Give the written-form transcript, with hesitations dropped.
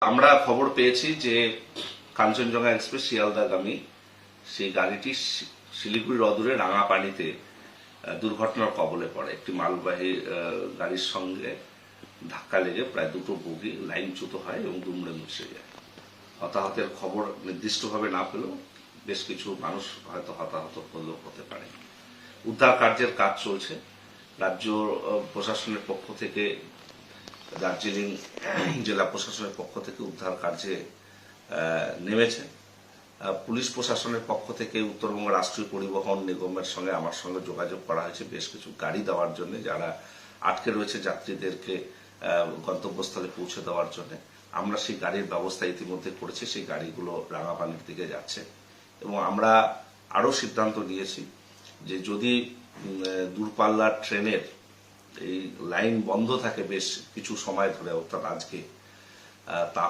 আমরা খবর পেয়েছি যে কাঞ্চনজঙ্ঘা এক্সপ্রেস শিয়ালদাগামী সেই গাড়িটি শিলিগুড়ির অদূরে রাঙাপানিতে দুর্ঘটনার কবলে পড়ে। একটি মালবাহী গাড়ির সঙ্গে ধাক্কা লেগে প্রায় দুটো বগি লাইনচ্যুত হয় এবং দুমড়ে মুছে যায়। হতাহতের খবর নির্দিষ্টভাবে না পেলেও বেশ কিছু মানুষ হয়তো হতাহত হলেও হতে পারে। উদ্ধার কার্যের কাজ চলছে। রাজ্য প্রশাসনের পক্ষ থেকে, দার্জিলিং জেলা প্রশাসনের পক্ষ থেকে উদ্ধার কার্যে নেমেছে। পুলিশ প্রশাসনের পক্ষ থেকে উত্তরবঙ্গ রাষ্ট্রীয় পরিবহন নিগমের সঙ্গে আমার সঙ্গে যোগাযোগ করা হয়েছে বেশ কিছু গাড়ি দেওয়ার জন্য, যারা আটকে রয়েছে যাত্রীদেরকে গন্তব্যস্থলে পৌঁছে দেওয়ার জন্য। আমরা সেই গাড়ির ব্যবস্থা ইতিমধ্যে করেছি। সেই গাড়িগুলো রাঙাপানির দিকে যাচ্ছে এবং আমরা আরও সিদ্ধান্ত নিয়েছি যে যদি দূরপাল্লার ট্রেনের এই লাইন বন্ধ থাকে বেশ কিছু সময় ধরে, অর্থাৎ আজকে, তা